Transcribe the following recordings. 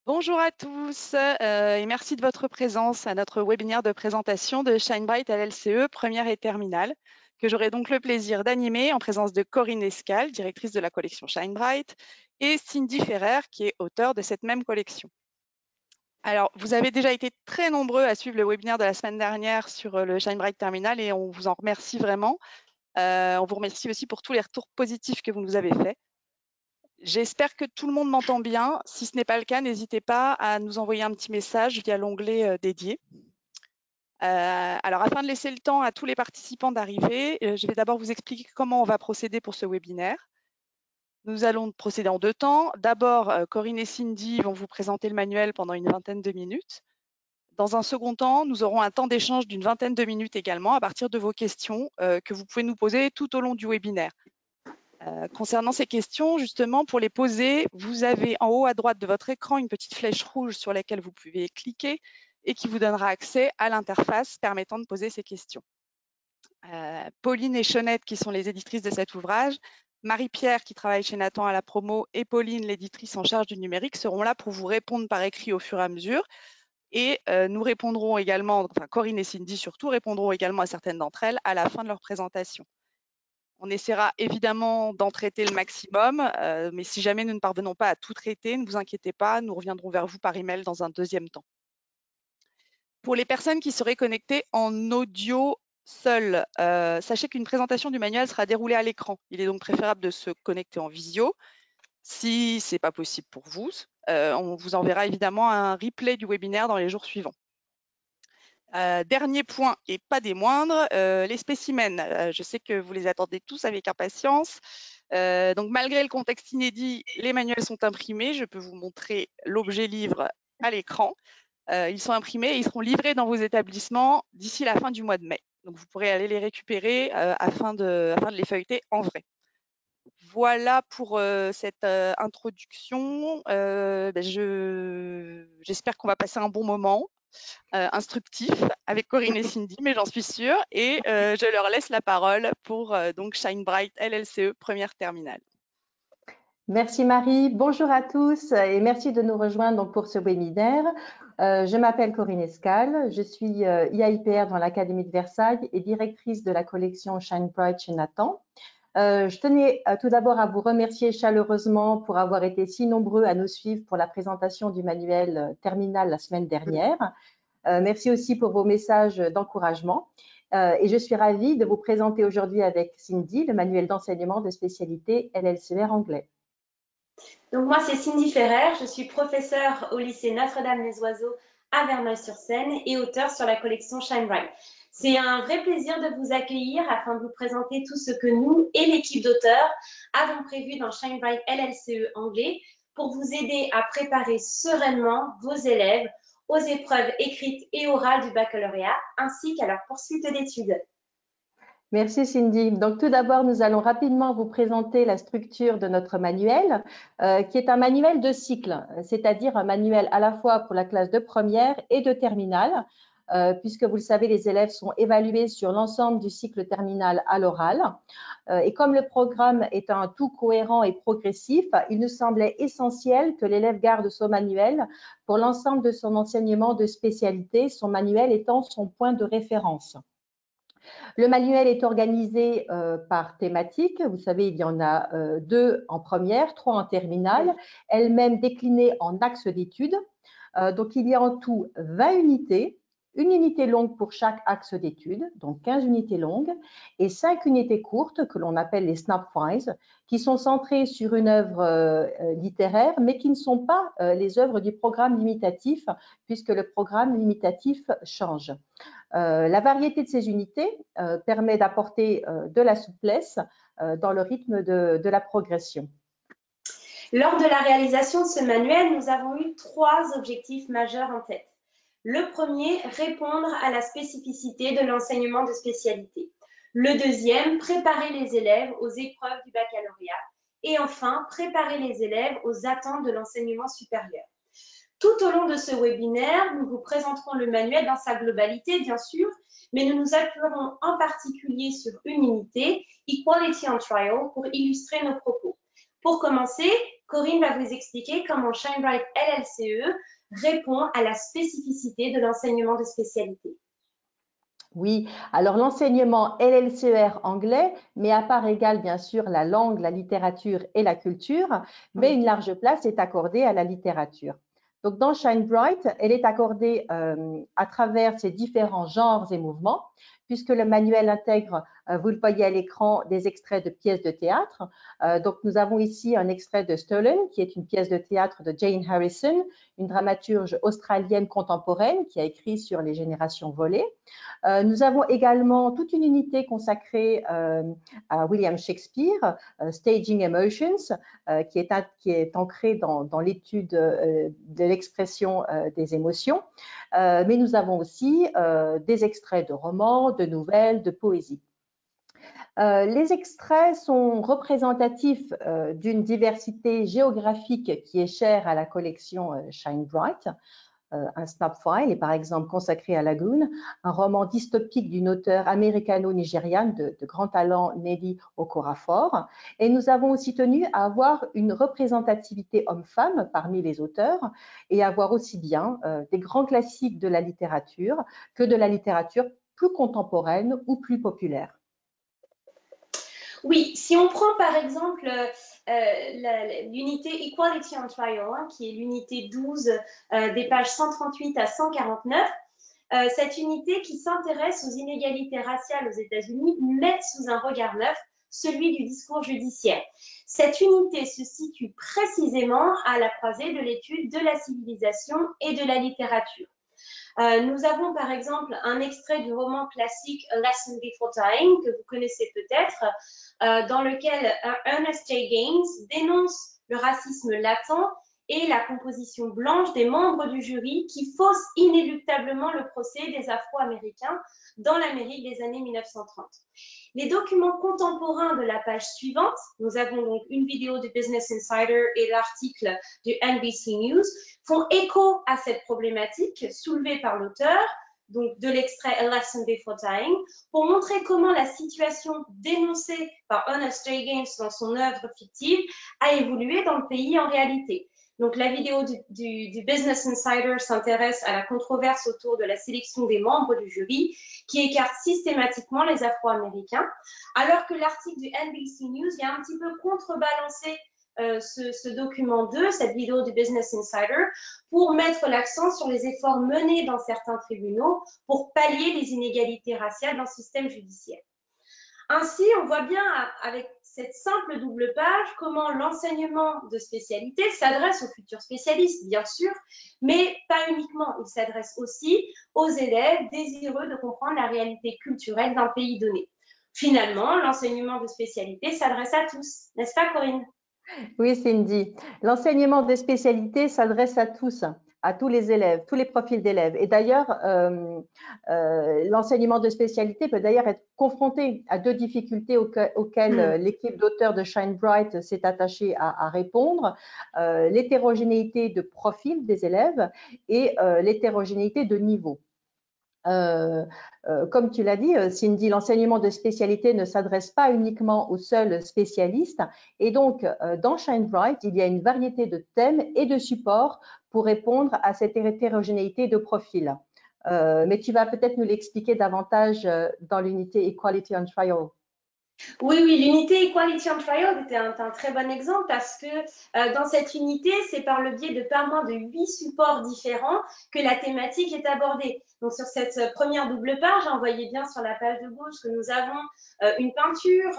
Bonjour à tous et merci de votre présence à notre webinaire de présentation de ShineBright LLCE première et terminale, que j'aurai donc le plaisir d'animer en présence de Corinne Escal, directrice de la collection ShineBright, et Cindy Ferrer, qui est auteure de cette même collection. Alors, vous avez déjà été très nombreux à suivre le webinaire de la semaine dernière sur le ShineBright Terminal et on vous en remercie vraiment. On vous remercie aussi pour tous les retours positifs que vous nous avez faits. J'espère que tout le monde m'entend bien. Si ce n'est pas le cas, n'hésitez pas à nous envoyer un petit message via l'onglet dédié. Alors, afin de laisser le temps à tous les participants d'arriver, je vais d'abord vous expliquer comment on va procéder pour ce webinaire. Nous allons procéder en deux temps. D'abord, Corinne et Cindy vont vous présenter le manuel pendant une vingtaine de minutes. Dans un second temps, nous aurons un temps d'échange d'une vingtaine de minutes également à partir de vos questions que vous pouvez nous poser tout au long du webinaire. Concernant ces questions, justement, pour les poser, vous avez en haut à droite de votre écran une petite flèche rouge sur laquelle vous pouvez cliquer et qui vous donnera accès à l'interface permettant de poser ces questions. Pauline et Chonette, qui sont les éditrices de cet ouvrage, Marie-Pierre, qui travaille chez Nathan à la promo, et Pauline, l'éditrice en charge du numérique, seront là pour vous répondre par écrit au fur et à mesure. Et nous répondrons également, enfin Corinne et Cindy surtout, répondront également à certaines d'entre elles à la fin de leur présentation. On essaiera évidemment d'en traiter le maximum, mais si jamais nous ne parvenons pas à tout traiter, ne vous inquiétez pas, nous reviendrons vers vous par email dans un deuxième temps. Pour les personnes qui seraient connectées en audio seul, sachez qu'une présentation du manuel sera déroulée à l'écran. Il est donc préférable de se connecter en visio. Si ce n'est pas possible pour vous, on vous enverra évidemment un replay du webinaire dans les jours suivants. Dernier point et pas des moindres, les spécimens. Je sais que vous les attendez tous avec impatience. Donc malgré le contexte inédit, les manuels sont imprimés. Je peux vous montrer l'objet livre à l'écran. Ils sont imprimés et ils seront livrés dans vos établissements d'ici la fin du mois de mai. Donc vous pourrez aller les récupérer afin de les feuilleter en vrai. Voilà pour cette introduction. J'espère qu'on va passer un bon moment. Instructif avec Corinne et Cindy, mais j'en suis sûre. Et je leur laisse la parole pour donc ShineBright LLCE première terminale. Merci Marie, bonjour à tous et merci de nous rejoindre donc pour ce webinaire. Je m'appelle Corinne Escal, je suis IAIPR dans l'Académie de Versailles et directrice de la collection ShineBright chez Nathan. Je tenais tout d'abord à vous remercier chaleureusement pour avoir été si nombreux à nous suivre pour la présentation du manuel terminal la semaine dernière. Merci aussi pour vos messages d'encouragement. Et je suis ravie de vous présenter aujourd'hui avec Cindy le manuel d'enseignement de spécialité LLCR anglais. Donc moi, c'est Cindy Ferrer, je suis professeure au lycée Notre-Dame-des-Oiseaux à Verneuil-sur-Seine et auteure sur la collection ShineBright. C'est un vrai plaisir de vous accueillir afin de vous présenter tout ce que nous et l'équipe d'auteurs avons prévu dans ShineBright LLCE anglais pour vous aider à préparer sereinement vos élèves aux épreuves écrites et orales du baccalauréat ainsi qu'à leur poursuite d'études. Merci Cindy. Donc tout d'abord, nous allons rapidement vous présenter la structure de notre manuel, qui est un manuel de cycle, c'est-à-dire un manuel à la fois pour la classe de première et de terminale, puisque vous le savez, les élèves sont évalués sur l'ensemble du cycle terminal à l'oral. Et comme le programme est un tout cohérent et progressif, il nous semblait essentiel que l'élève garde son manuel pour l'ensemble de son enseignement de spécialité, son manuel étant son point de référence. Le manuel est organisé par thématique. Vous savez, il y en a 2 en première, 3 en terminale, elles-mêmes déclinées en axes d'études. Donc, il y a en tout 20 unités, une unité longue pour chaque axe d'études, donc 15 unités longues, et 5 unités courtes que l'on appelle les snapfiles, qui sont centrées sur une œuvre littéraire, mais qui ne sont pas les œuvres du programme limitatif, puisque le programme limitatif change. La variété de ces unités permet d'apporter de la souplesse dans le rythme de la progression. Lors de la réalisation de ce manuel, nous avons eu 3 objectifs majeurs en tête. Le premier, répondre à la spécificité de l'enseignement de spécialité. Le deuxième, préparer les élèves aux épreuves du baccalauréat. Et enfin, préparer les élèves aux attentes de l'enseignement supérieur. Tout au long de ce webinaire, nous vous présenterons le manuel dans sa globalité, bien sûr, mais nous nous appuierons en particulier sur une unité, Equality on Trial, pour illustrer nos propos. Pour commencer, Corinne va vous expliquer comment ShineBright LLCE répond à la spécificité de l'enseignement de spécialité. Oui, alors l'enseignement LLCER anglais met à part égale bien sûr la langue, la littérature et la culture, mais une large place est accordée à la littérature. Donc dans ShineBright, elle est accordée à travers ses différents genres et mouvements, puisque le manuel intègre, vous le voyez à l'écran, des extraits de pièces de théâtre. Donc nous avons ici un extrait de Stolen, qui est une pièce de théâtre de Jane Harrison, une dramaturge australienne contemporaine qui a écrit sur les générations volées. Nous avons également toute une unité consacrée à William Shakespeare, Staging Emotions, qui est ancrée dans l'étude de l'expression des émotions. Mais nous avons aussi des extraits de romans, de nouvelles, de poésie. Les extraits sont représentatifs d'une diversité géographique qui est chère à la collection ShineBright. Un snapfile est par exemple consacré à Lagoon, un roman dystopique d'une auteure américano-nigériane de grand talent, Nelly Okorafor. Et nous avons aussi tenu à avoir une représentativité homme-femme parmi les auteurs et avoir aussi bien des grands classiques de la littérature que de la littérature plus contemporaine ou plus populaire. Oui, si on prend par exemple l'unité Equality on Trial, hein, qui est l'unité 12 des pages 138 à 149, cette unité qui s'intéresse aux inégalités raciales aux États-Unis met sous un regard neuf celui du discours judiciaire. Cette unité se situe précisément à la croisée de l'étude de la civilisation et de la littérature. Nous avons par exemple un extrait du roman classique A Lesson Before Dying, que vous connaissez peut-être, dans lequel Ernest J. Gaines dénonce le racisme latent et la composition blanche des membres du jury qui fausse inéluctablement le procès des Afro-Américains dans l'Amérique des années 1930. Les documents contemporains de la page suivante, nous avons donc une vidéo du Business Insider et l'article du NBC News, font écho à cette problématique soulevée par l'auteur, donc de l'extrait A Lesson Before Dying, pour montrer comment la situation dénoncée par Ernest J. Gaines dans son œuvre fictive a évolué dans le pays en réalité. Donc, la vidéo du Business Insider s'intéresse à la controverse autour de la sélection des membres du jury qui écarte systématiquement les Afro-Américains, alors que l'article du NBC News vient un petit peu contrebalancer ce document 2, cette vidéo du Business Insider, pour mettre l'accent sur les efforts menés dans certains tribunaux pour pallier les inégalités raciales dans le système judiciaire. Ainsi, on voit bien avec cette simple double page comment l'enseignement de spécialité s'adresse aux futurs spécialistes, bien sûr, mais pas uniquement. Il s'adresse aussi aux élèves désireux de comprendre la réalité culturelle d'un pays donné. Finalement, l'enseignement de spécialité s'adresse à tous, n'est-ce pas, Corinne? Oui, Cindy. L'enseignement des spécialités s'adresse à tous les élèves, tous les profils d'élèves. Et d'ailleurs, l'enseignement de spécialité peut d'ailleurs être confronté à deux difficultés auxquelles l'équipe d'auteurs de ShineBright s'est attachée à répondre. L'hétérogénéité de profil des élèves et l'hétérogénéité de niveau. Comme tu l'as dit, Cindy, l'enseignement de spécialité ne s'adresse pas uniquement aux seuls spécialistes. Et donc, dans ShineBright, il y a une variété de thèmes et de supports pour répondre à cette hétérogénéité de profils. Mais tu vas peut-être nous l'expliquer davantage dans l'unité Equality on Trial. Oui, l'unité Equality on Trial était un très bon exemple parce que dans cette unité, c'est par le biais de pas moins de 8 supports différents que la thématique est abordée. Donc, sur cette première double page, vous voyez bien sur la page de gauche que nous avons une peinture,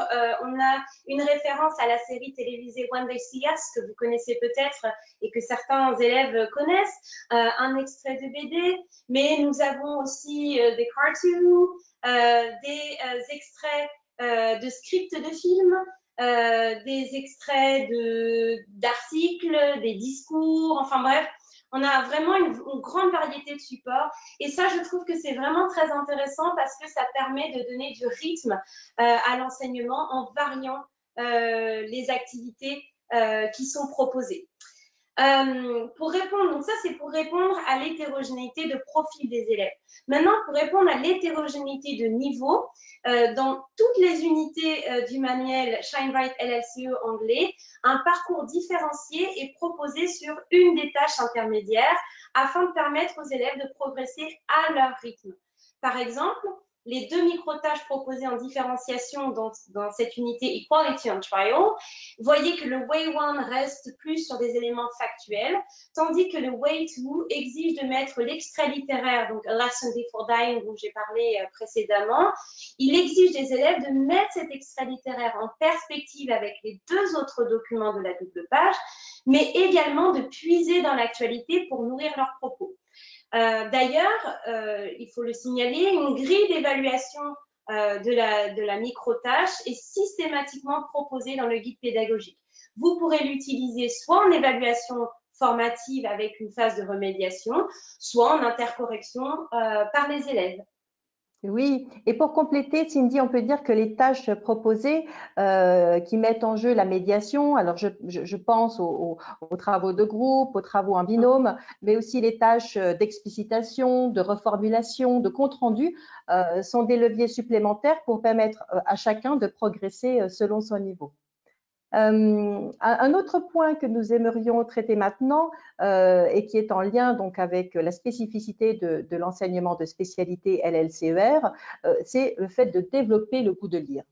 on a une référence à la série télévisée When They See Us, que vous connaissez peut-être et que certains élèves connaissent, un extrait de BD, mais nous avons aussi des cartoons, des extraits de scripts de films, des extraits d'articles, des discours, enfin bref, on a vraiment une grande variété de supports et ça, je trouve que c'est vraiment très intéressant parce que ça permet de donner du rythme à l'enseignement en variant les activités qui sont proposées. Pour répondre, donc ça c'est pour répondre à l'hétérogénéité de profil des élèves. Maintenant, pour répondre à l'hétérogénéité de niveau, dans toutes les unités du manuel Shine Bright LLCE anglais, un parcours différencié est proposé sur une des tâches intermédiaires afin de permettre aux élèves de progresser à leur rythme. Par exemple, les 2 micro-tâches proposées en différenciation dans cette unité Equality on Trial, voyez que le Way 1 reste plus sur des éléments factuels, tandis que le Way 2 exige de mettre l'extrait littéraire, donc A Lesson Before Dying, dont j'ai parlé précédemment. Il exige des élèves de mettre cet extrait littéraire en perspective avec les 2 autres documents de la double page, mais également de puiser dans l'actualité pour nourrir leurs propos. D'ailleurs, il faut le signaler, une grille d'évaluation de la micro-tâche est systématiquement proposée dans le guide pédagogique. Vous pourrez l'utiliser soit en évaluation formative avec une phase de remédiation, soit en intercorrection par les élèves. Oui, et pour compléter, Cindy, on peut dire que les tâches proposées qui mettent en jeu la médiation, alors je pense aux travaux de groupe, aux travaux en binôme, mais aussi les tâches d'explicitation, de reformulation, de compte-rendu sont des leviers supplémentaires pour permettre à chacun de progresser selon son niveau. Un autre point que nous aimerions traiter maintenant et qui est en lien donc avec la spécificité de l'enseignement de spécialité LLCER, c'est le fait de développer le goût de lire.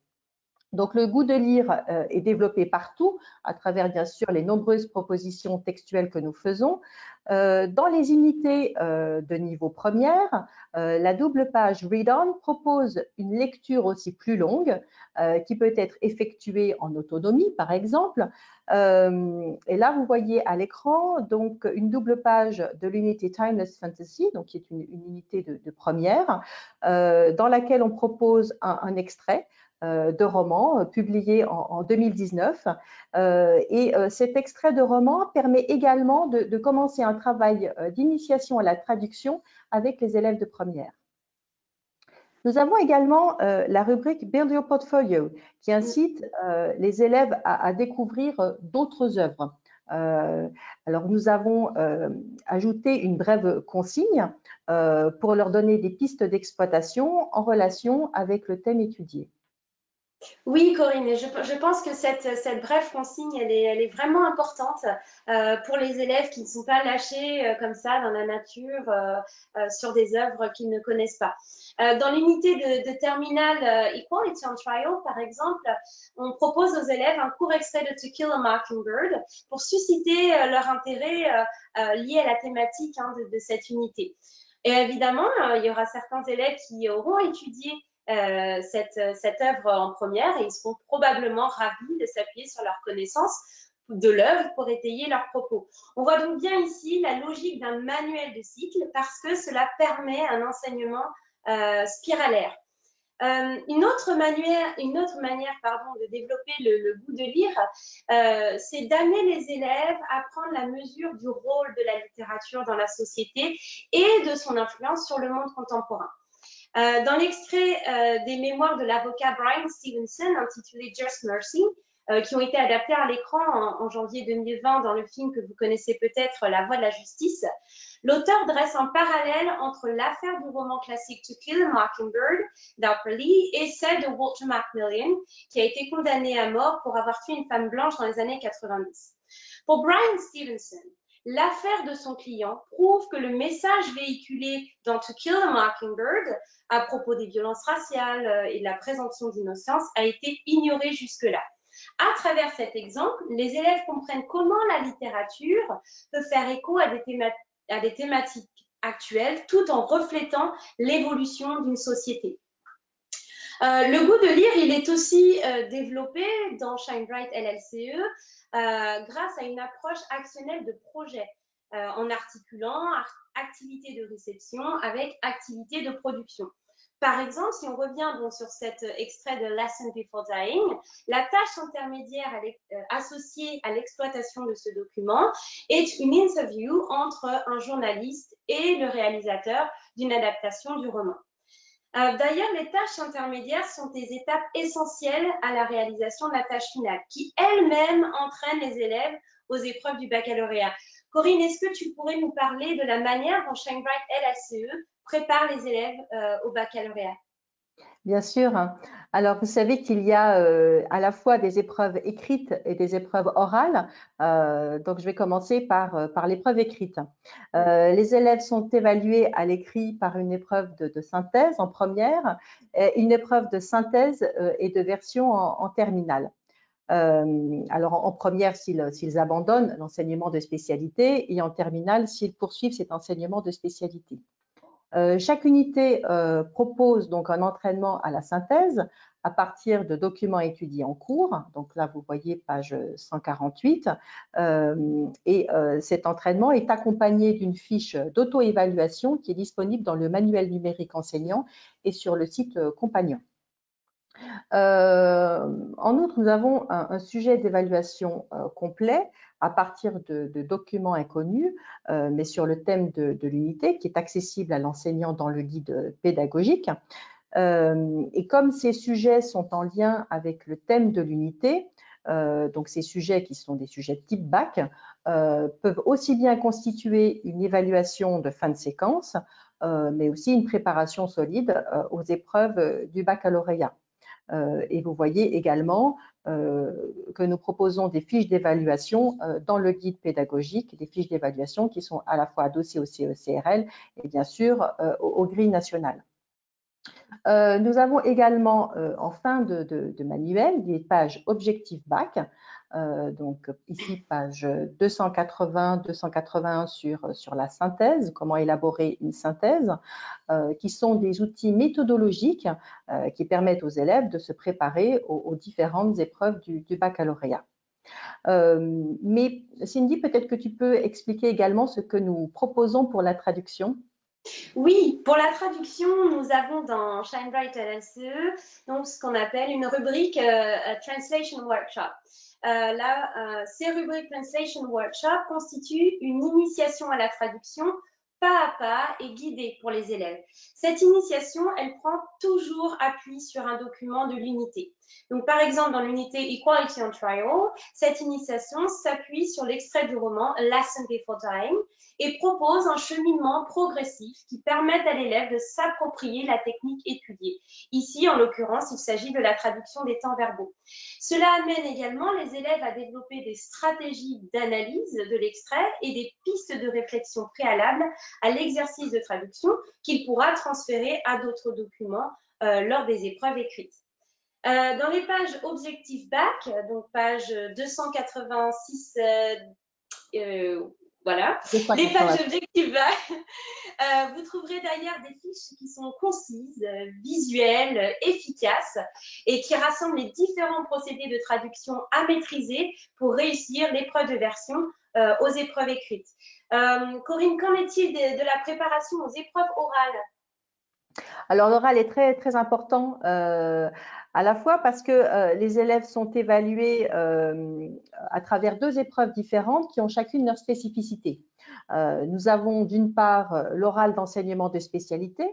Donc, le goût de lire est développé partout, à travers bien sûr les nombreuses propositions textuelles que nous faisons. Dans les unités de niveau première, la double page Read On propose une lecture aussi plus longue qui peut être effectuée en autonomie, par exemple. Et là, vous voyez à l'écran donc une double page de l'unité Timeless Fantasy, donc qui est une unité de première, dans laquelle on propose un extrait de roman publié en 2019. Et cet extrait de roman permet également de commencer un travail d'initiation à la traduction avec les élèves de première. Nous avons également la rubrique Build Your Portfolio qui incite les élèves à découvrir d'autres œuvres. Alors, nous avons ajouté une brève consigne pour leur donner des pistes d'exploitation en relation avec le thème étudié. Oui, Corinne, et je pense que cette brève consigne, elle est vraiment importante pour les élèves qui ne sont pas lâchés comme ça dans la nature sur des œuvres qu'ils ne connaissent pas. Dans l'unité de terminale Equality on Trial, par exemple, on propose aux élèves un court extrait de To Kill a Mockingbird pour susciter leur intérêt lié à la thématique de cette unité. Et évidemment, il y aura certains élèves qui auront étudié cette œuvre en première et ils seront probablement ravis de s'appuyer sur leur connaissance de l'œuvre pour étayer leurs propos. On voit donc bien ici la logique d'un manuel de cycle parce que cela permet un enseignement spiralaire. Une autre manière de développer le goût de lire, c'est d'amener les élèves à prendre la mesure du rôle de la littérature dans la société et de son influence sur le monde contemporain. Dans l'extrait des mémoires de l'avocat Bryan Stevenson intitulé Just Mercy, qui ont été adaptés à l'écran en janvier 2020 dans le film que vous connaissez peut-être, La Voix de la Justice, l'auteur dresse un parallèle entre l'affaire du roman classique To Kill a Mockingbird d'Harper Lee et celle de Walter Macmillan, qui a été condamné à mort pour avoir tué une femme blanche dans les années 90. Pour Bryan Stevenson, l'affaire de son client prouve que le message véhiculé dans To Kill a Mockingbird à propos des violences raciales et de la présomption d'innocence a été ignoré jusque-là. À travers cet exemple, les élèves comprennent comment la littérature peut faire écho à des thématiques actuelles tout en reflétant l'évolution d'une société. Le goût de lire, il est aussi développé dans Shine Bright LLCE grâce à une approche actionnelle de projet en articulant activité de réception avec activité de production. Par exemple, si on revient donc sur cet extrait de Lesson Before Dying, la tâche intermédiaire associée à l'exploitation de ce document est une interview entre un journaliste et le réalisateur d'une adaptation du roman. D'ailleurs, les tâches intermédiaires sont des étapes essentielles à la réalisation de la tâche finale, qui elles-mêmes entraînent les élèves aux épreuves du baccalauréat. Corinne, est-ce que tu pourrais nous parler de la manière dont Shine Bright LACE prépare les élèves au baccalauréat? Bien sûr. Alors, vous savez qu'il y a à la fois des épreuves écrites et des épreuves orales. Donc, je vais commencer par l'épreuve écrite. Les élèves sont évalués à l'écrit par une épreuve de synthèse en première, et une épreuve de synthèse et de version en terminale. Alors, en première, s'ils abandonnent l'enseignement de spécialité, et en terminale, s'ils poursuivent cet enseignement de spécialité. Chaque unité propose donc un entraînement à la synthèse à partir de documents étudiés en cours. Donc là, vous voyez page 148. Cet entraînement est accompagné d'une fiche d'auto-évaluation qui est disponible dans le manuel numérique enseignant et sur le site Compagnon. En outre, nous avons un sujet d'évaluation complet à partir de documents inconnus, mais sur le thème de l'unité qui est accessible à l'enseignant dans le guide pédagogique. Et comme ces sujets sont en lien avec le thème de l'unité, donc ces sujets qui sont des sujets type bac, peuvent aussi bien constituer une évaluation de fin de séquence, mais aussi une préparation solide aux épreuves du baccalauréat. Et vous voyez également que nous proposons des fiches d'évaluation dans le guide pédagogique, des fiches d'évaluation qui sont à la fois adossées au CE-CRL et bien sûr aux grilles nationales. Nous avons également en fin de manuel des pages objectifs bac. Donc ici page 280-281 sur la synthèse, comment élaborer une synthèse, qui sont des outils méthodologiques qui permettent aux élèves de se préparer aux différentes épreuves du baccalauréat. Mais Cindy, peut-être que tu peux expliquer également ce que nous proposons pour la traduction. Oui, pour la traduction, nous avons dans Shine Bright LACE donc ce qu'on appelle une rubrique Translation Workshop. Ces rubriques Translation Workshop constituent une initiation à la traduction pas à pas et guidée pour les élèves. Cette initiation, elle prend toujours appui sur un document de l'unité. Donc, par exemple, dans l'unité Equality on Trial, cette initiation s'appuie sur l'extrait du roman Lesson Before Dying et propose un cheminement progressif qui permette à l'élève de s'approprier la technique étudiée. Ici, en l'occurrence, il s'agit de la traduction des temps verbaux. Cela amène également les élèves à développer des stratégies d'analyse de l'extrait et des pistes de réflexion préalables à l'exercice de traduction qu'il pourra transférer à d'autres documents lors des épreuves écrites. Dans les pages objectifs bac, donc page 286, voilà, les pages objectifs bac, vous trouverez d'ailleurs des fiches qui sont concises, visuelles, efficaces et qui rassemblent les différents procédés de traduction à maîtriser pour réussir l'épreuve de version aux épreuves écrites. Corinne, qu'en est-il de la préparation aux épreuves orales? Alors, l'oral est très, très important à la fois parce que les élèves sont évalués à travers deux épreuves différentes qui ont chacune leur spécificité. Nous avons d'une part l'oral d'enseignement de spécialité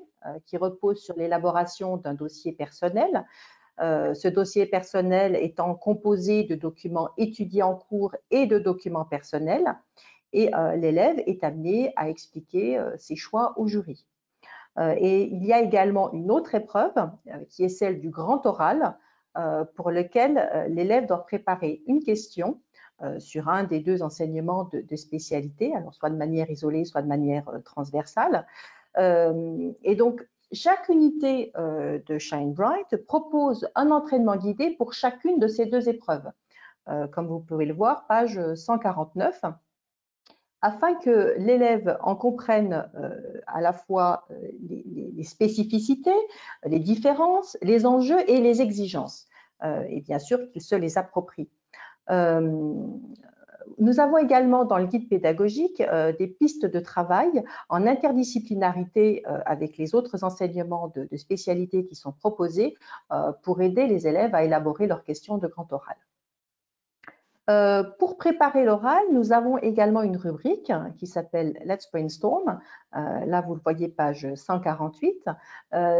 qui repose sur l'élaboration d'un dossier personnel. Ce dossier personnel étant composé de documents étudiés en cours et de documents personnels. Et l'élève est amené à expliquer ses choix au jury. Et il y a également une autre épreuve qui est celle du grand oral pour lequel l'élève doit préparer une question sur un des deux enseignements de spécialité, alors soit de manière isolée, soit de manière transversale. Et donc, chaque unité de Shine Bright propose un entraînement guidé pour chacune de ces deux épreuves. Comme vous pouvez le voir, page 149. Afin que l'élève en comprenne à la fois les spécificités, les différences, les enjeux et les exigences, et bien sûr qu'il se les approprie. Nous avons également dans le guide pédagogique des pistes de travail en interdisciplinarité avec les autres enseignements de spécialité qui sont proposés pour aider les élèves à élaborer leurs questions de grand oral. Pour préparer l'oral, nous avons également une rubrique qui s'appelle Let's Brainstorm. Là, vous le voyez, page 148.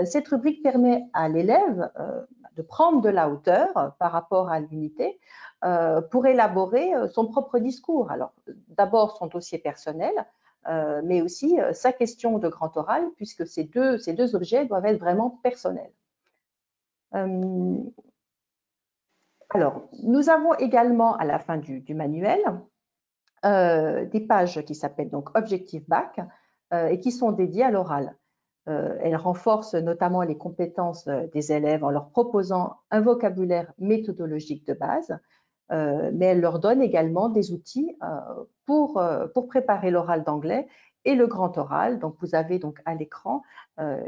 Cette rubrique permet à l'élève de prendre de la hauteur par rapport à l'unité pour élaborer son propre discours. Alors, d'abord son dossier personnel, mais aussi sa question de grand oral, puisque ces deux objets doivent être vraiment personnels. Alors, nous avons également à la fin du manuel des pages qui s'appellent donc Objectif Bac et qui sont dédiées à l'oral. Elles renforcent notamment les compétences des élèves en leur proposant un vocabulaire méthodologique de base, mais elles leur donnent également des outils pour préparer l'oral d'anglais et le grand oral. Donc, vous avez donc à l'écran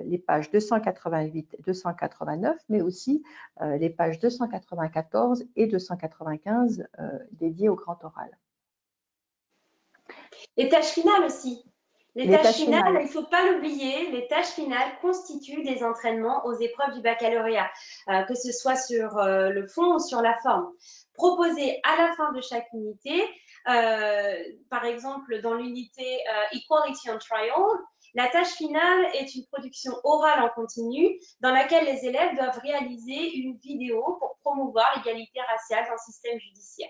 les pages 288 et 289, mais aussi les pages 294 et 295 dédiées au grand oral. Les tâches finales aussi. Les tâches finales, il ne faut pas l'oublier, les tâches finales constituent des entraînements aux épreuves du baccalauréat, que ce soit sur le fond ou sur la forme. Proposées à la fin de chaque unité, par exemple dans l'unité Equality on Trial, la tâche finale est une production orale en continu dans laquelle les élèves doivent réaliser une vidéo pour promouvoir l'égalité raciale dans le système judiciaire.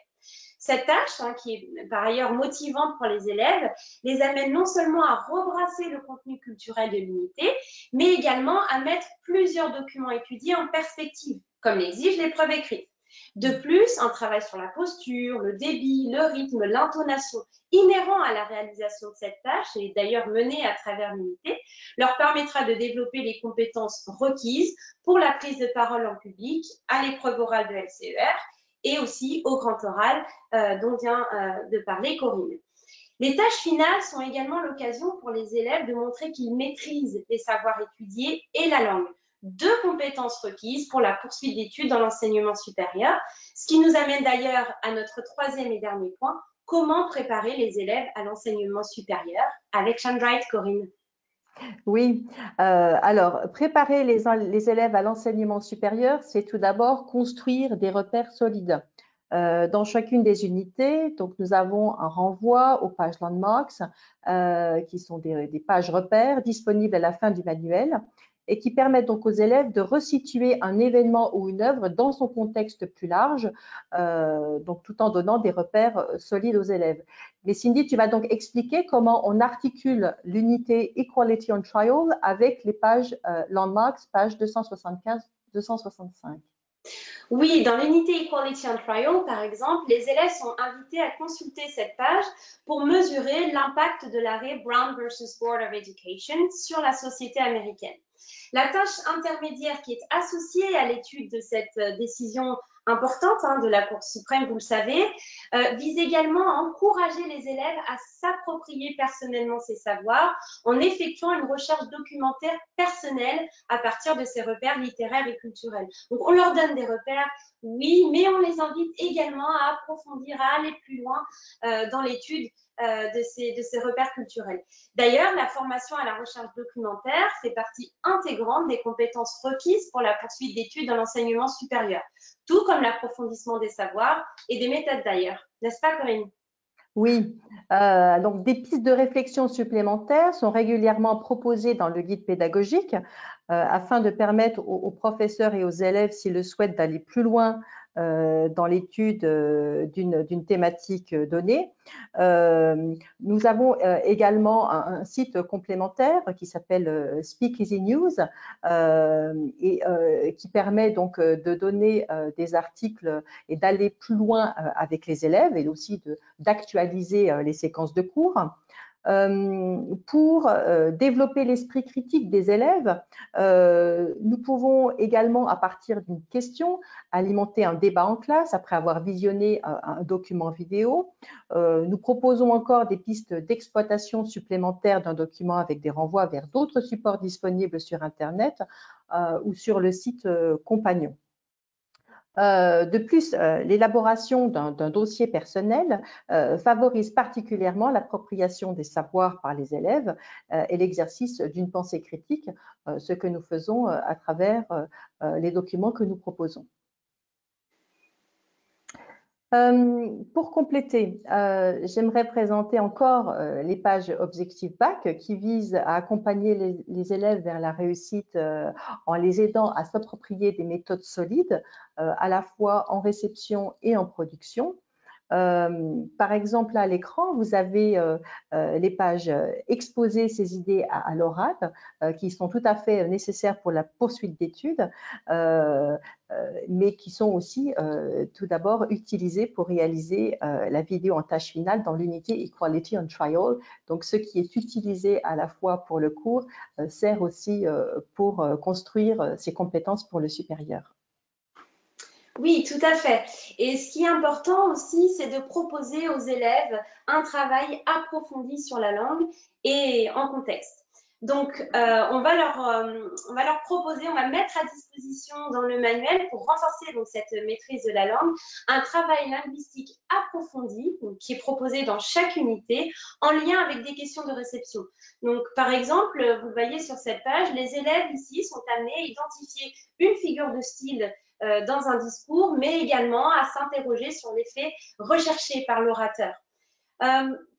Cette tâche, qui est par ailleurs motivante pour les élèves, les amène non seulement à rebrasser le contenu culturel de l'unité, mais également à mettre plusieurs documents étudiés en perspective, comme l'exigent les preuves écrites. De plus, un travail sur la posture, le débit, le rythme, l'intonation inhérent à la réalisation de cette tâche, et d'ailleurs menée à travers l'unité, leur permettra de développer les compétences requises pour la prise de parole en public, à l'épreuve orale de LCER, et aussi au grand oral dont vient de parler Corinne. Les tâches finales sont également l'occasion pour les élèves de montrer qu'ils maîtrisent les savoirs étudiés et la langue, deux compétences requises pour la poursuite d'études dans l'enseignement supérieur, ce qui nous amène d'ailleurs à notre troisième et dernier point, comment préparer les élèves à l'enseignement supérieur avec ShineBright, Corinne. Oui, alors préparer les élèves à l'enseignement supérieur, c'est tout d'abord construire des repères solides. Dans chacune des unités, donc nous avons un renvoi aux pages landmarks, qui sont des pages repères disponibles à la fin du manuel et qui permettent donc aux élèves de resituer un événement ou une œuvre dans son contexte plus large, donc tout en donnant des repères solides aux élèves. Mais Cindy, tu vas donc expliquer comment on articule l'unité Equality on Trial avec les pages landmarks, pages 275-265. Oui, dans l'unité Equality on Trial, par exemple, les élèves sont invités à consulter cette page pour mesurer l'impact de l'arrêt Brown versus Board of Education sur la société américaine. La tâche intermédiaire qui est associée à l'étude de cette décision importante de la Cour suprême, vous le savez, vise également à encourager les élèves à s'approprier personnellement ces savoirs en effectuant une recherche documentaire personnelle à partir de ces repères littéraires et culturels. Donc, on leur donne des repères, oui, mais on les invite également à approfondir, à aller plus loin dans l'étude de ces repères culturels. D'ailleurs, la formation à la recherche documentaire fait partie intégrante des compétences requises pour la poursuite d'études dans l'enseignement supérieur, tout comme l'approfondissement des savoirs et des méthodes d'ailleurs. N'est-ce pas, Corinne? Oui, donc des pistes de réflexion supplémentaires sont régulièrement proposées dans le guide pédagogique afin de permettre aux professeurs et aux élèves, s'ils le souhaitent, d'aller plus loin dans l'étude d'une thématique donnée. Nous avons également un site complémentaire qui s'appelle Speakeasy News et qui permet donc de donner des articles et d'aller plus loin avec les élèves et aussi d'actualiser les séquences de cours. Pour développer l'esprit critique des élèves, nous pouvons également, à partir d'une question, alimenter un débat en classe après avoir visionné un document vidéo. Nous proposons encore des pistes d'exploitation supplémentaires d'un document avec des renvois vers d'autres supports disponibles sur Internet ou sur le site compagnon. De plus, l'élaboration d'un dossier personnel favorise particulièrement l'appropriation des savoirs par les élèves et l'exercice d'une pensée critique, ce que nous faisons à travers les documents que nous proposons. Pour compléter, j'aimerais présenter encore les pages Objectif Bac qui visent à accompagner les élèves vers la réussite en les aidant à s'approprier des méthodes solides, à la fois en réception et en production. Par exemple, à l'écran, vous avez les pages Exposer ses idées à l'oral, qui sont tout à fait nécessaires pour la poursuite d'études, mais qui sont aussi tout d'abord utilisées pour réaliser la vidéo en tâche finale dans l'unité Equality on Trial. Donc, ce qui est utilisé à la fois pour le cours sert aussi pour construire ses compétences pour le supérieur. Oui, tout à fait. Et ce qui est important aussi, c'est de proposer aux élèves un travail approfondi sur la langue et en contexte. Donc, on va leur proposer, on va mettre à disposition dans le manuel, pour renforcer donc cette maîtrise de la langue, un travail linguistique approfondi, donc, qui est proposé dans chaque unité, en lien avec des questions de réception. Donc, par exemple, vous voyez sur cette page, les élèves ici sont amenés à identifier une figure de style dans un discours, mais également à s'interroger sur l'effet recherché par l'orateur.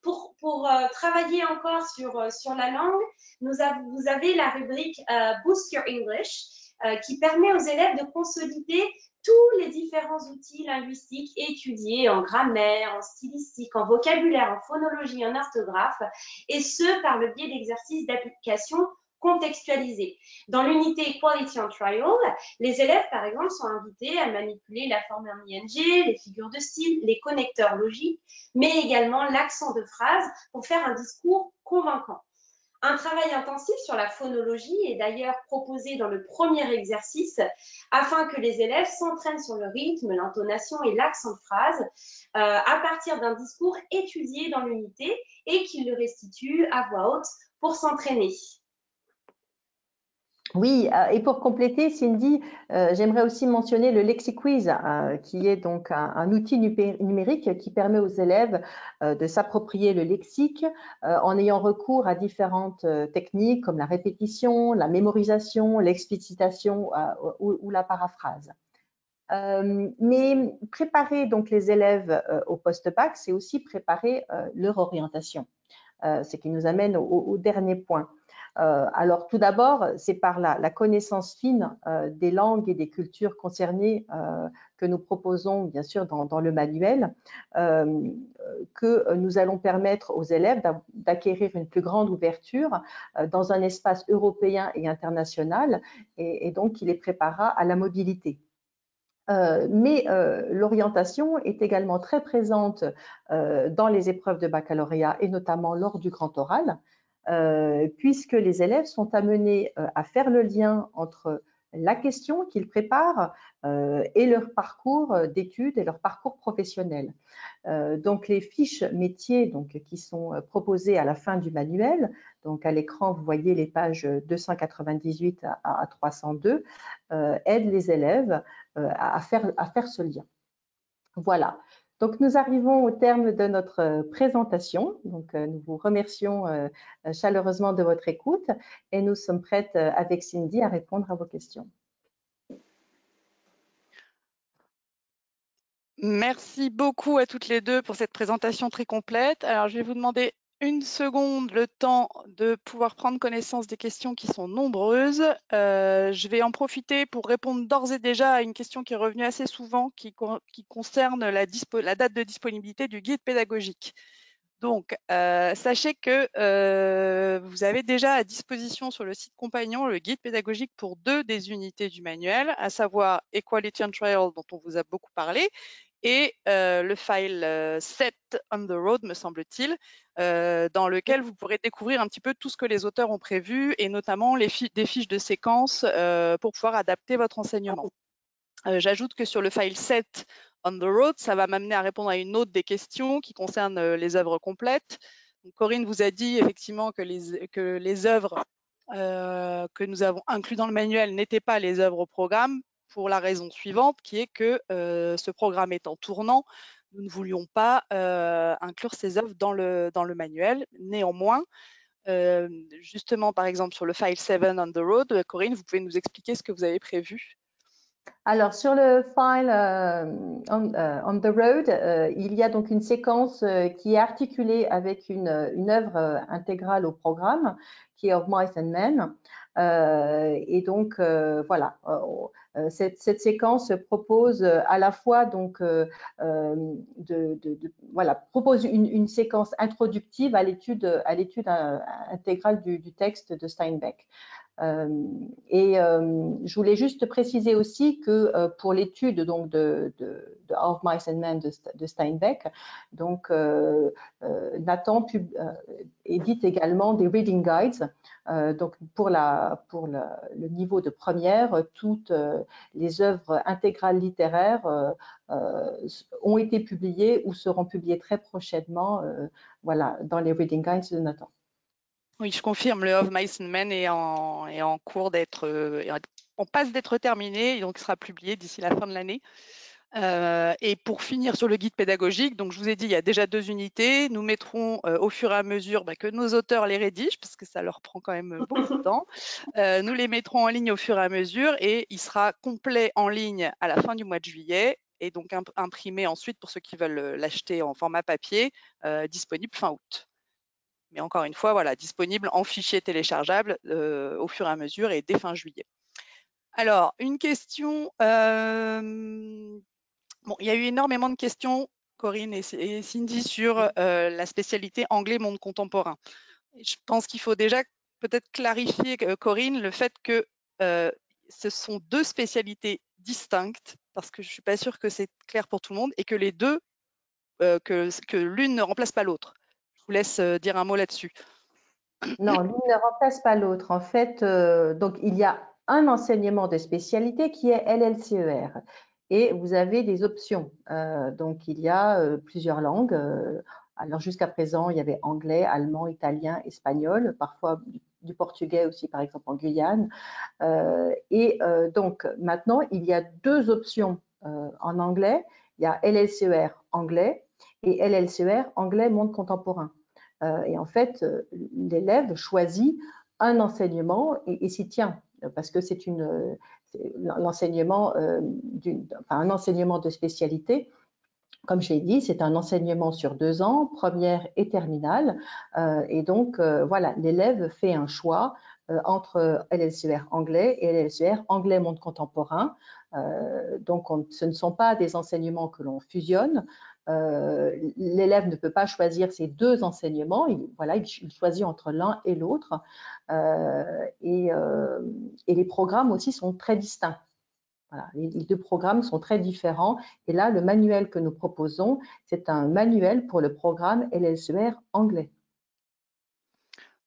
Pour travailler encore sur la langue, vous avez la rubrique Boost Your English, qui permet aux élèves de consolider tous les différents outils linguistiques étudiés en grammaire, en stylistique, en vocabulaire, en phonologie, en orthographe, et ce par le biais d'exercices d'application contextualisés. Dans l'unité Equality on Trial, les élèves, par exemple, sont invités à manipuler la forme en ing, les figures de style, les connecteurs logiques, mais également l'accent de phrase pour faire un discours convaincant. Un travail intensif sur la phonologie est d'ailleurs proposé dans le premier exercice afin que les élèves s'entraînent sur le rythme, l'intonation et l'accent de phrase à partir d'un discours étudié dans l'unité et qu'ils le restituent à voix haute pour s'entraîner. Oui, et pour compléter, Cindy, j'aimerais aussi mentionner le LexiQuiz, qui est donc un outil numérique qui permet aux élèves de s'approprier le lexique en ayant recours à différentes techniques comme la répétition, la mémorisation, l'explicitation ou la paraphrase. Mais préparer donc les élèves au post-bac, c'est aussi préparer leur orientation, ce qui nous amène au dernier point. Alors tout d'abord, c'est par la connaissance fine des langues et des cultures concernées que nous proposons bien sûr dans le manuel que nous allons permettre aux élèves d'acquérir une plus grande ouverture dans un espace européen et international et donc qui les préparera à la mobilité. Mais l'orientation est également très présente dans les épreuves de baccalauréat et notamment lors du grand oral, puisque les élèves sont amenés à faire le lien entre la question qu'ils préparent et leur parcours d'études et leur parcours professionnel. Donc les fiches métiers donc, qui sont proposées à la fin du manuel, donc à l'écran vous voyez les pages 298 à 302, aident les élèves à faire ce lien. Voilà. Donc, nous arrivons au terme de notre présentation. Donc, nous vous remercions chaleureusement de votre écoute et nous sommes prêtes avec Cindy à répondre à vos questions. Merci beaucoup à toutes les deux pour cette présentation très complète. Alors, je vais vous demander une seconde, le temps de pouvoir prendre connaissance des questions qui sont nombreuses. Je vais en profiter pour répondre d'ores et déjà à une question qui est revenue assez souvent, qui concerne la date de disponibilité du guide pédagogique. Donc, sachez que vous avez déjà à disposition sur le site compagnon le guide pédagogique pour 2 des unités du manuel, à savoir Equality on Trial, dont on vous a beaucoup parlé, et le file 7 on the road, me semble-t-il, dans lequel vous pourrez découvrir un petit peu tout ce que les auteurs ont prévu, et notamment des fiches de séquence pour pouvoir adapter votre enseignement. J'ajoute que sur le file 7 on the road, ça va m'amener à répondre à une autre des questions qui concerne les œuvres complètes. Donc, Corinne vous a dit effectivement que les œuvres que nous avons inclus dans le manuel n'étaient pas les œuvres au programme, pour la raison suivante, qui est que ce programme étant tournant, nous ne voulions pas inclure ces œuvres dans le manuel. Néanmoins, justement, par exemple, sur le file 7 on the road, Corinne, vous pouvez nous expliquer ce que vous avez prévu? Alors, sur le file on the road, il y a donc une séquence qui est articulée avec une œuvre intégrale au programme, qui est Of Mice and Men. Et donc, voilà, cette séquence propose à la fois donc, voilà, propose une séquence introductive à l'étude intégrale du texte de Steinbeck. Je voulais juste préciser aussi que pour l'étude donc de Of Mice and Men de Steinbeck, donc Nathan édite également des reading guides. Donc pour le niveau de première, toutes les œuvres intégrales littéraires ont été publiées ou seront publiées très prochainement, voilà, dans les reading guides de Nathan. Oui, je confirme, le Of Mice and Men est en cours d'être, on passe d'être terminé, donc il sera publié d'ici la fin de l'année. Et pour finir sur le guide pédagogique, donc je vous ai dit, il y a déjà 2 unités. Nous mettrons au fur et à mesure que nos auteurs les rédigent, parce que ça leur prend quand même beaucoup de temps. Nous les mettrons en ligne au fur et à mesure et il sera complet en ligne à la fin du mois de juillet et donc imprimé ensuite pour ceux qui veulent l'acheter en format papier, disponible fin août. Mais encore une fois, voilà, disponible en fichier téléchargeable au fur et à mesure et dès fin juillet. Alors, une question. Bon, il y a eu énormément de questions, Corinne et Cindy, sur la spécialité anglais monde contemporain. Je pense qu'il faut déjà peut-être clarifier, Corinne, le fait que ce sont 2 spécialités distinctes, parce que je ne suis pas sûre que c'est clair pour tout le monde, et que les deux, que l'une ne remplace pas l'autre. Je vous laisse dire un mot là-dessus. Non, l'une ne remplace pas l'autre. En fait, donc il y a un enseignement de spécialité qui est LLCER et vous avez des options. Donc il y a plusieurs langues. Alors jusqu'à présent, il y avait anglais, allemand, italien, espagnol, parfois du portugais aussi, par exemple en Guyane. Donc maintenant, il y a 2 options en anglais. Il y a LLCER anglais et LLCER anglais monde contemporain. Et en fait, l'élève choisit un enseignement et s'y tient, parce que c'est l'enseignement, un enseignement de spécialité. Comme je l'ai dit, c'est un enseignement sur 2 ans, première et terminale. Et donc, voilà, l'élève fait un choix entre LLCER anglais et LLCER anglais monde contemporain. Donc, ce ne sont pas des enseignements que l'on fusionne. L'élève ne peut pas choisir ces 2 enseignements. Il choisit entre l'un et l'autre. Et les programmes aussi sont très distincts. Voilà, les 2 programmes sont très différents. Et là, le manuel que nous proposons, c'est un manuel pour le programme LLCER anglais.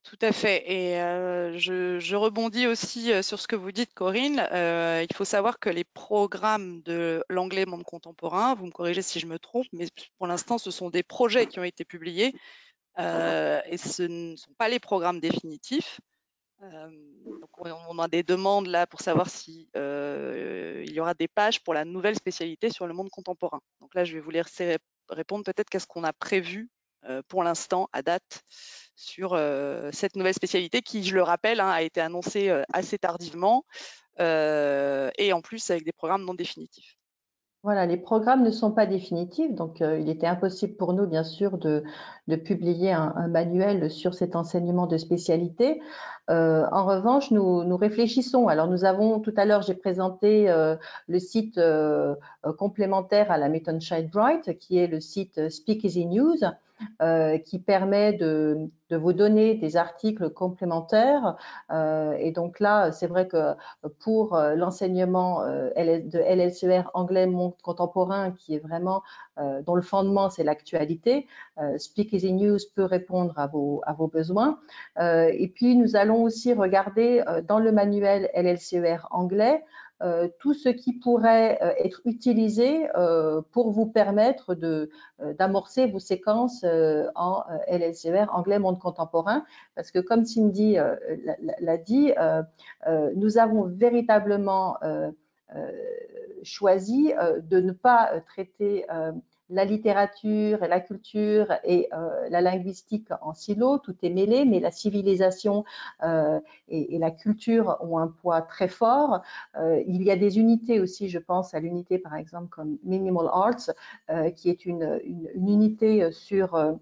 Tout à fait. Et je rebondis aussi sur ce que vous dites, Corinne. Il faut savoir que les programmes de l'anglais monde contemporain, vous me corrigez si je me trompe, mais pour l'instant, ce sont des projets qui ont été publiés et ce ne sont pas les programmes définitifs. Donc on a des demandes là pour savoir si il y aura des pages pour la nouvelle spécialité sur le monde contemporain. Donc là, je vais vous laisser répondre peut-être qu'est-ce qu'on a prévu pour l'instant à date sur cette nouvelle spécialité qui, je le rappelle, a été annoncée assez tardivement et en plus avec des programmes non définitifs. Voilà, les programmes ne sont pas définitifs, donc il était impossible pour nous, bien sûr, de publier un manuel sur cet enseignement de spécialité. En revanche, nous réfléchissons. Alors, nous avons, tout à l'heure, j'ai présenté le site complémentaire à la méthode ShineBright, qui est le site Speakeasy News, qui permet de vous donner des articles complémentaires. Et donc là, c'est vrai que pour l'enseignement de LLCER anglais monde contemporain, qui est vraiment dont le fondement c'est l'actualité, Speakeasy News peut répondre à vos besoins. Et puis nous allons aussi regarder dans le manuel LLCER anglais tout ce qui pourrait être utilisé pour vous permettre d'amorcer vos séquences en LLCER anglais monde contemporain, parce que comme Cindy l'a dit, nous avons véritablement choisi de ne pas traiter la littérature et la culture et la linguistique en silo, tout est mêlé, mais la civilisation et la culture ont un poids très fort. Il y a des unités aussi, je pense à l'unité par exemple comme Minimal Arts, qui est une unité sur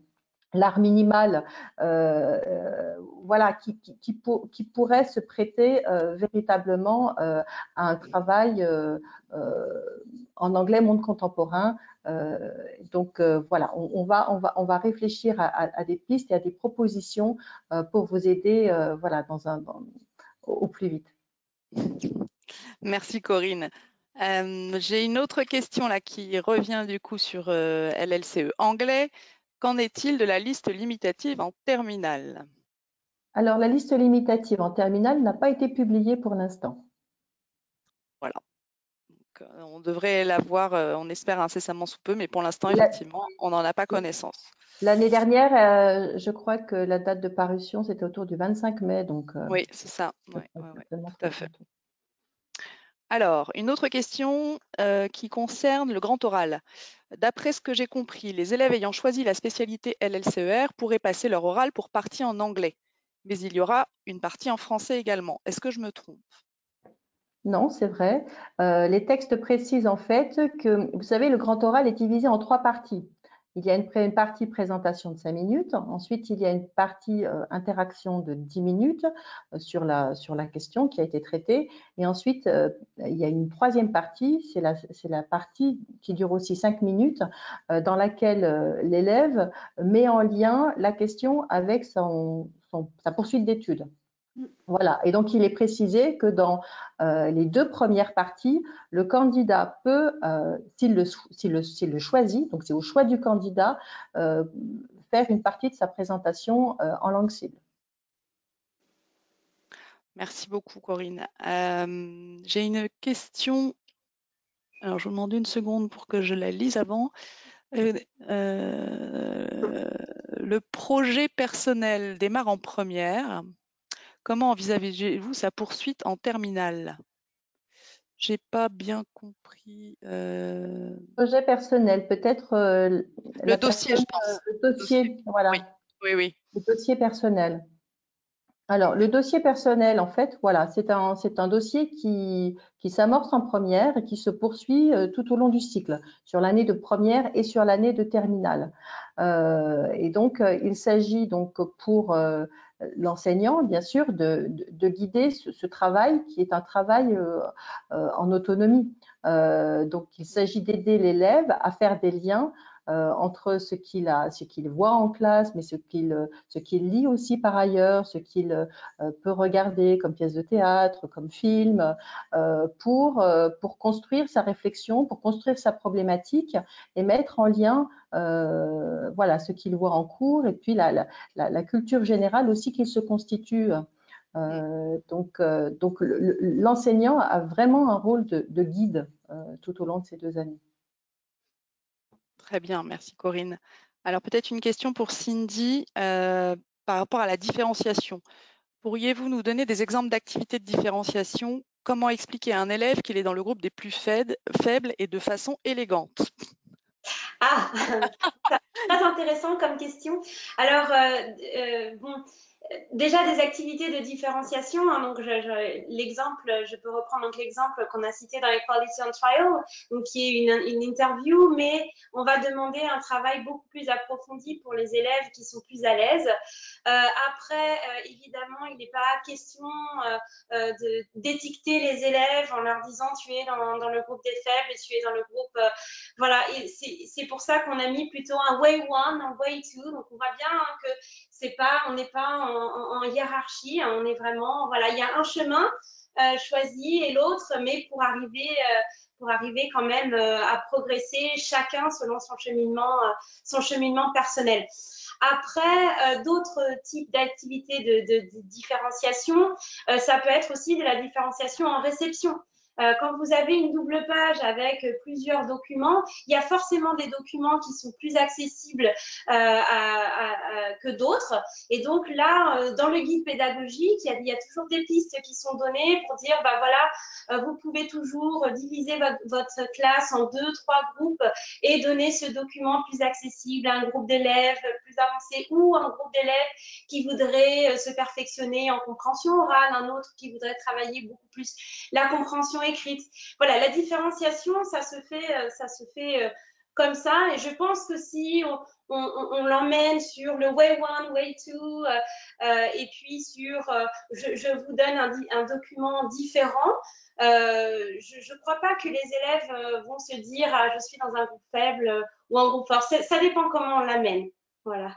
l'art minimal, voilà, qui pourrait se prêter véritablement à un travail en anglais monde contemporain. Donc voilà, on va réfléchir à des pistes et à des propositions pour vous aider, voilà, au plus vite. Merci Corinne. J'ai une autre question là qui revient du coup sur LLCE anglais. Qu'en est-il de la liste limitative en terminale? Alors, la liste limitative en terminale n'a pas été publiée pour l'instant. Voilà. Donc, on devrait l'avoir, on espère incessamment sous peu, mais pour l'instant, effectivement, on n'en a pas connaissance. L'année dernière, je crois que la date de parution, c'était autour du 25 mai. Donc, oui, c'est ça. Ouais, tout à fait. Bientôt. Alors, une autre question qui concerne le grand oral. D'après ce que j'ai compris, les élèves ayant choisi la spécialité LLCER pourraient passer leur oral pour partie en anglais, mais il y aura une partie en français également. Est-ce que je me trompe? Non, c'est vrai. Les textes précisent en fait que, vous savez, le grand oral est divisé en 3 parties. Il y a une partie présentation de 5 minutes. Ensuite, il y a une partie interaction de 10 minutes sur la question qui a été traitée. Et ensuite, il y a une troisième partie, c'est la partie qui dure aussi 5 minutes, dans laquelle l'élève met en lien la question avec sa poursuite d'études. Voilà, et donc il est précisé que dans les 2 premières parties, le candidat peut, s'il le choisit, donc c'est au choix du candidat, faire une partie de sa présentation en langue cible. Merci beaucoup, Corinne. J'ai une question. Alors, je vous demande une seconde pour que je la lise avant. Le projet personnel démarre en première. Comment envisagez-vous sa poursuite en terminale? J'ai pas bien compris. Projet personnel, peut-être Le dossier, je pense. le dossier, voilà, Oui. le dossier personnel. Alors, le dossier personnel, en fait, voilà, c'est un dossier qui s'amorce en première et qui se poursuit tout au long du cycle, sur l'année de première et sur l'année de terminale. Et donc, il s'agit donc pour l'enseignant, bien sûr, de guider ce travail qui est un travail en autonomie. Donc, il s'agit d'aider l'élève à faire des liens entre ce qu'il voit en classe, mais ce qu'il lit aussi par ailleurs, ce qu'il peut regarder comme pièce de théâtre, comme film, pour construire sa réflexion, pour construire sa problématique et mettre en lien voilà, ce qu'il voit en cours et puis la culture générale aussi qu'il se constitue. Donc l'enseignant a vraiment un rôle de guide tout au long de ces 2 années. Très bien, merci Corinne. Alors peut-être une question pour Cindy par rapport à la différenciation. Pourriez-vous nous donner des exemples d'activités de différenciation? Comment expliquer à un élève qu'il est dans le groupe des plus faibles et de façon élégante? Ah, très intéressant comme question. Alors, bon, déjà des activités de différenciation. Hein, donc, je peux reprendre donc l'exemple qu'on a cité dans Equality on Trial, donc qui est une interview, mais on va demander un travail beaucoup plus approfondi pour les élèves qui sont plus à l'aise. Après, évidemment, il n'est pas question d'étiqueter les élèves en leur disant tu es dans le groupe des faibles et tu es dans le groupe voilà, et c'est pour ça qu'on a mis plutôt un way one, un way two. Donc on voit bien hein, que on n'est pas en hiérarchie, hein, on est vraiment voilà, il y a un chemin choisi et l'autre, mais pour arriver quand même à progresser chacun selon son cheminement personnel. Après, d'autres types d'activités de différenciation, ça peut être aussi de la différenciation en réception. Quand vous avez une double page avec plusieurs documents, il y a forcément des documents qui sont plus accessibles que d'autres. Et donc là, dans le guide pédagogique, il y a toujours des pistes qui sont données pour dire, bah voilà, vous pouvez toujours diviser votre classe en 2, 3 groupes et donner ce document plus accessible à un groupe d'élèves plus avancé ou un groupe d'élèves qui voudrait se perfectionner en compréhension orale, un autre qui voudrait travailler beaucoup plus la compréhension écrite. Voilà, la différenciation, ça se fait comme ça. Et je pense que si on l'emmène sur le way one, way two, et puis sur je vous donne un document différent, je ne crois pas que les élèves vont se dire ah, je suis dans un groupe faible ou un groupe fort. Ça dépend comment on l'amène. Voilà.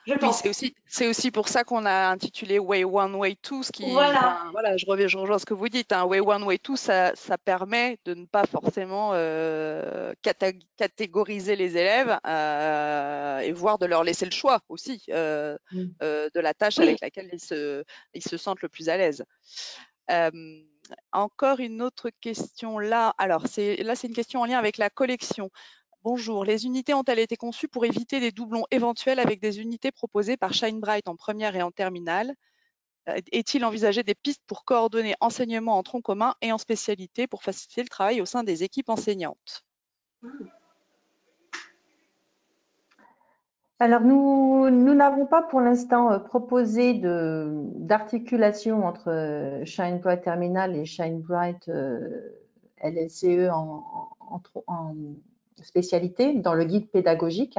Je Oui, pense. c'est aussi pour ça qu'on a intitulé Way One, Way Two, ce qui, Voilà. enfin, voilà, je rejoins ce que vous dites, hein. Way One, Way Two, ça permet de ne pas forcément catégoriser les élèves et voire de leur laisser le choix aussi de la tâche Oui. avec laquelle ils se sentent le plus à l'aise. Encore une autre question là. Alors, c'est une question en lien avec la collection. Bonjour, les unités ont-elles été conçues pour éviter des doublons éventuels avec des unités proposées par ShineBright en première et en terminale? Est-il envisagé des pistes pour coordonner enseignement en tronc commun et en spécialité pour faciliter le travail au sein des équipes enseignantes? Alors, nous n'avons pas pour l'instant proposé d'articulation entre ShineBright Terminal et ShineBright LLCE en spécialité dans le guide pédagogique.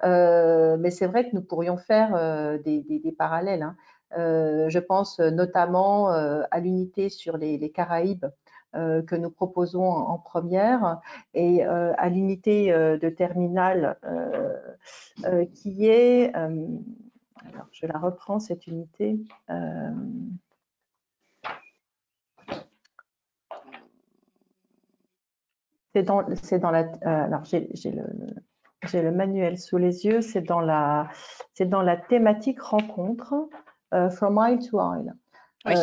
Mais c'est vrai que nous pourrions faire des parallèles, hein. Je pense notamment à l'unité sur les Caraïbes que nous proposons en première et à l'unité de terminale qui est, alors je la reprends cette unité. C'est dans la, alors j'ai le manuel sous les yeux, c'est dans la thématique rencontre, From Isle to Isle. Oui,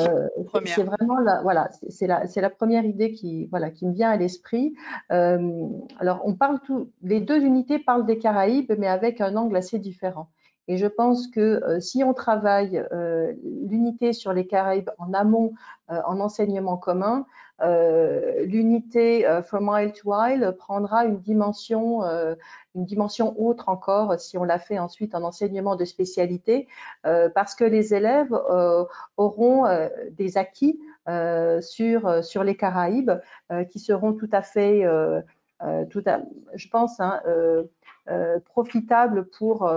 C'est vraiment voilà, c'est la première idée qui me vient à l'esprit. Alors on parle les deux unités parlent des Caraïbes, mais avec un angle assez différent. Et je pense que si on travaille l'unité sur les Caraïbes en amont, en enseignement commun, l'unité From Isle to Isle prendra une dimension autre encore si on l'a fait ensuite en enseignement de spécialité, parce que les élèves auront des acquis sur les Caraïbes qui seront tout à fait, je pense, hein, profitables pour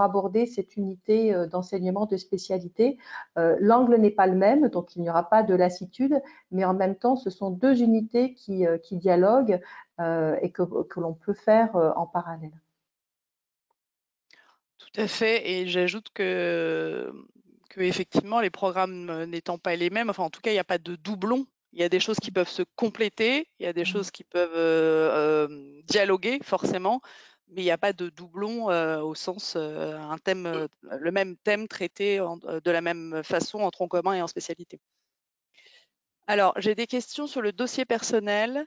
aborder cette unité d'enseignement de spécialité. L'angle n'est pas le même, donc il n'y aura pas de lassitude, mais en même temps, ce sont deux unités qui dialoguent et que l'on peut faire en parallèle. tout à fait. Et j'ajoute que effectivement, les programmes n'étant pas les mêmes, enfin en tout cas, il n'y a pas de doublons. Il y a des choses qui peuvent se compléter, il y a des choses qui peuvent dialoguer forcément, mais il n'y a pas de doublons au sens un thème, le même thème traité de la même façon en tronc commun et en spécialité. Alors, j'ai des questions sur le dossier personnel.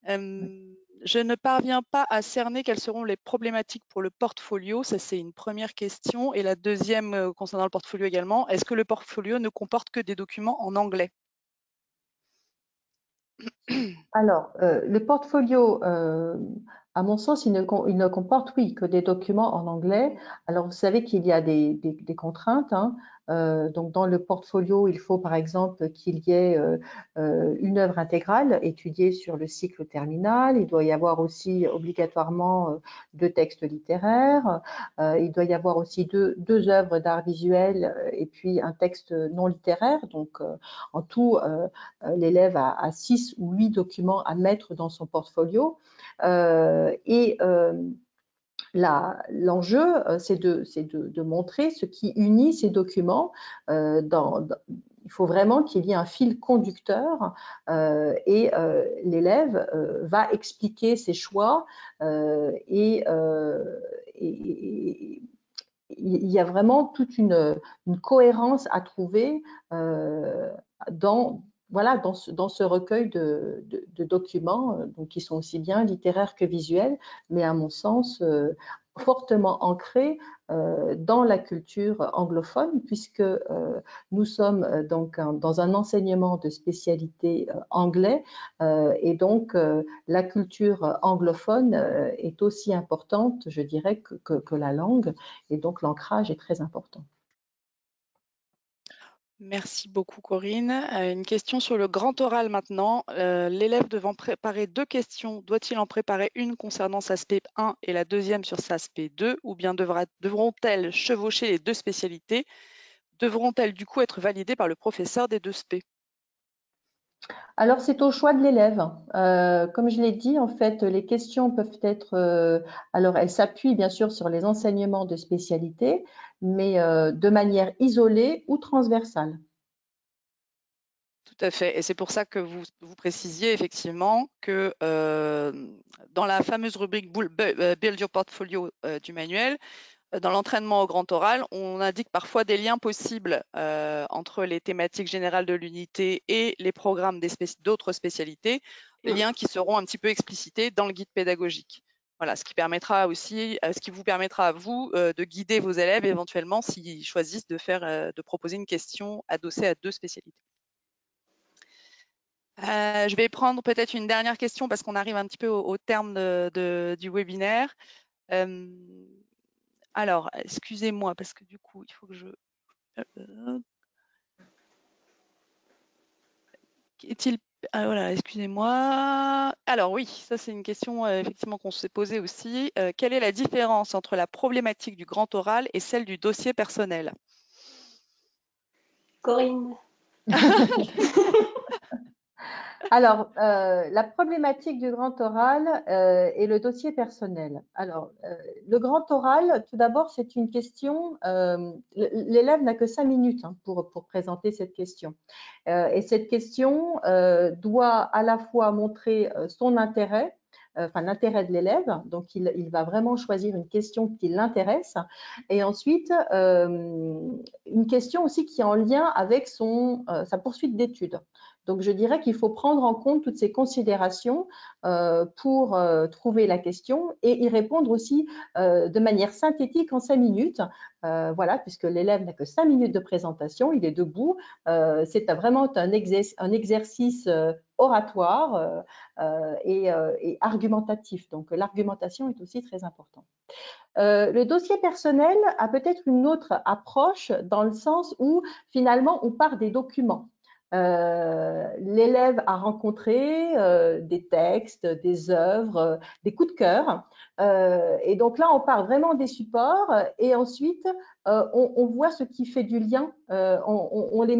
Je ne parviens pas à cerner quelles seront les problématiques pour le portfolio. Ça, c'est une première question. Et la deuxième, concernant le portfolio également, est-ce que le portfolio ne comporte que des documents en anglais? Alors, le portfolio, à mon sens, il ne comporte, oui, que des documents en anglais. Alors, vous savez qu'il y a des contraintes, hein. Donc, dans le portfolio, il faut par exemple qu'il y ait une œuvre intégrale étudiée sur le cycle terminal. Il doit y avoir aussi obligatoirement 2 textes littéraires. Il doit y avoir aussi deux œuvres d'art visuel et puis un texte non littéraire. Donc, en tout, l'élève a 6 ou 8 documents à mettre dans son portfolio. L'enjeu, c'est de montrer ce qui unit ces documents. Il faut vraiment qu'il y ait un fil conducteur et l'élève va expliquer ses choix et il y a vraiment toute une cohérence à trouver dans voilà, dans ce recueil de documents, donc qui sont aussi bien littéraires que visuels, mais à mon sens fortement ancrés dans la culture anglophone, puisque nous sommes donc dans un enseignement de spécialité anglais, et donc la culture anglophone est aussi importante, je dirais, que la langue, et donc l'ancrage est très important. Merci beaucoup, Corinne. Une question sur le grand oral maintenant. L'élève devant préparer 2 questions, doit-il en préparer une concernant sa SP 1 et la deuxième sur sa SP 2, ou bien devront-elles chevaucher les 2 spécialités? Devront-elles du coup être validées par le professeur des 2 SP? Alors, c'est au choix de l'élève. Comme je l'ai dit, en fait, les questions peuvent être, alors elles s'appuient bien sûr sur les enseignements de spécialité, mais de manière isolée ou transversale. Tout à fait. Et c'est pour ça que vous précisiez effectivement que dans la fameuse rubrique Build Your Portfolio du manuel, dans l'entraînement au grand oral, on indique parfois des liens possibles entre les thématiques générales de l'unité et les programmes d'autres spécialités, liens qui seront un petit peu explicités dans le guide pédagogique. Voilà, ce qui vous permettra à vous de guider vos élèves éventuellement s'ils choisissent de proposer une question adossée à 2 spécialités. Je vais prendre peut-être une dernière question parce qu'on arrive un petit peu au terme du webinaire. Alors, excusez-moi parce que du coup, il faut que je... voilà, excusez-moi. Alors oui, ça c'est une question effectivement qu'on s'est posée aussi. Quelle est la différence entre la problématique du grand oral et celle du dossier personnel? Corinne. Alors, la problématique du grand oral et le dossier personnel. Alors, le grand oral, tout d'abord, c'est une question, l'élève n'a que 5 minutes pour présenter cette question. Et cette question doit à la fois montrer son intérêt, enfin l'intérêt de l'élève, donc il va vraiment choisir une question qui l'intéresse, et ensuite une question aussi qui est en lien avec sa poursuite d'études. Donc, je dirais qu'il faut prendre en compte toutes ces considérations pour trouver la question et y répondre aussi de manière synthétique en 5 minutes. Voilà, puisque l'élève n'a que 5 minutes de présentation, il est debout. C'est vraiment un exercice oratoire et argumentatif. Donc, l'argumentation est aussi très importante. Le dossier personnel a peut-être une autre approche dans le sens où finalement on part des documents. L'élève a rencontré des textes, des œuvres, des coups de cœur. Et donc là, on part vraiment des supports et ensuite, on voit ce qui fait du lien. On les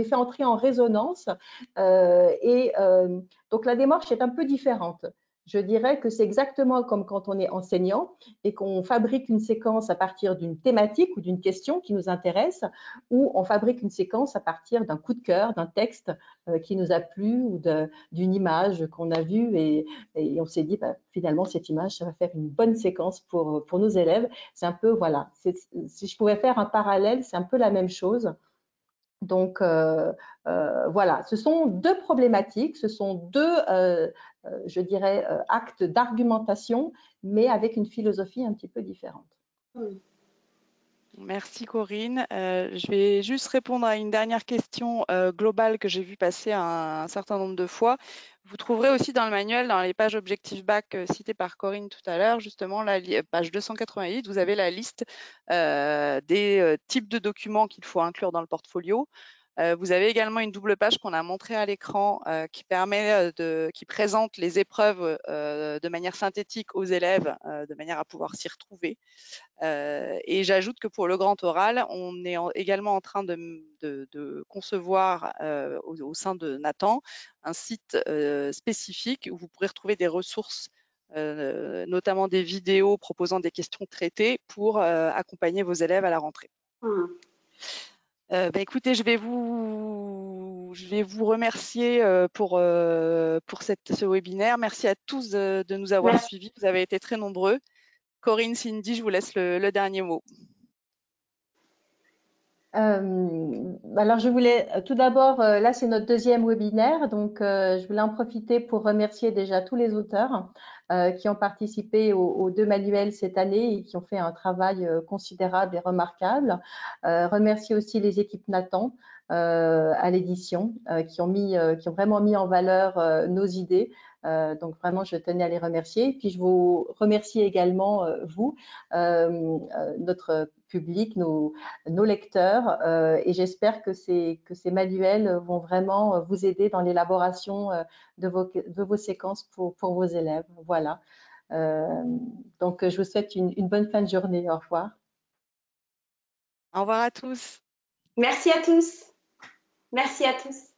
fait entrer en résonance. Donc, la démarche est un peu différente. Je dirais que c'est exactement comme quand on est enseignant et qu'on fabrique une séquence à partir d'une thématique ou d'une question qui nous intéresse, ou on fabrique une séquence à partir d'un coup de cœur, d'un texte qui nous a plu ou d'une image qu'on a vue et on s'est dit finalement cette image, ça va faire une bonne séquence pour nos élèves. C'est un peu, voilà, si je pouvais faire un parallèle, c'est un peu la même chose. Donc, voilà, ce sont 2 problématiques, ce sont 2, je dirais, actes d'argumentation, mais avec une philosophie un petit peu différente. Merci Corinne. Je vais juste répondre à une dernière question globale que j'ai vu passer un certain nombre de fois. Vous trouverez aussi dans le manuel, dans les pages Objectif Bac citées par Corinne tout à l'heure, justement, la page 288, vous avez la liste des types de documents qu'il faut inclure dans le portfolio. Vous avez également une double page qu'on a montrée à l'écran qui présente les épreuves de manière synthétique aux élèves, de manière à pouvoir s'y retrouver. Et j'ajoute que pour le grand oral, on est également en train de concevoir au sein de Nathan un site spécifique où vous pourrez retrouver des ressources, notamment des vidéos proposant des questions traitées pour accompagner vos élèves à la rentrée. Écoutez, je vais vous remercier pour ce webinaire. Merci à tous de nous avoir suivis. Vous avez été très nombreux. Corinne, Cindy, je vous laisse le dernier mot. Alors, je voulais tout d'abord, là c'est notre deuxième webinaire, donc je voulais en profiter pour remercier déjà tous les auteurs qui ont participé aux deux manuels cette année et qui ont fait un travail considérable et remarquable. Remercier aussi les équipes Nathan à l'édition qui ont vraiment mis en valeur nos idées. Donc vraiment, je tenais à les remercier. Puis je vous remercie également vous, notre public, nos lecteurs et j'espère que ces manuels vont vraiment vous aider dans l'élaboration de vos séquences pour vos élèves. Voilà. Donc, je vous souhaite une bonne fin de journée. Au revoir. Au revoir à tous. Merci à tous. Merci à tous.